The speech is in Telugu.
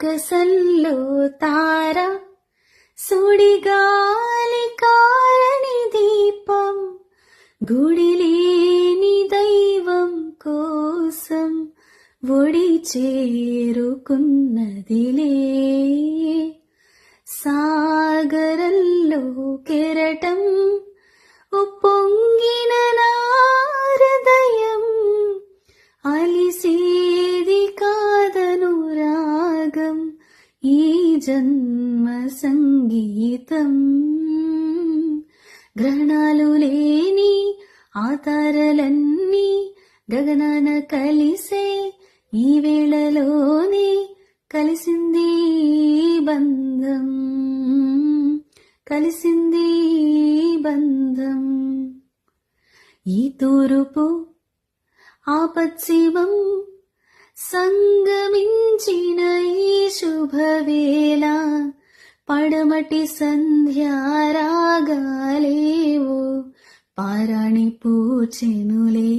ఆకాశంలో తార, సుడిగాలి కారని దీపం, గుడిలేని దైవం కోసం ఒడి చేరుకున్నదిలే. సాగరంలో కెరటం, ఉప్పొంగిన నా హృదయం, అలిసేది కాదను రాగం, ఈ జన్మ సంగీతం. గ్రహణాలు లేని ఆ తారలన్నీ గగనాన కలిసే ఈ వేళలోనే కలిసింది బంధం, కలిసింది బంధం. ఈ తూరుపు ఆ పశ్చిమం సంగమించిన ఈ శుభవేళ, పడమటి సంధ్యారాగాలేవో పారాణి పూచెనులే.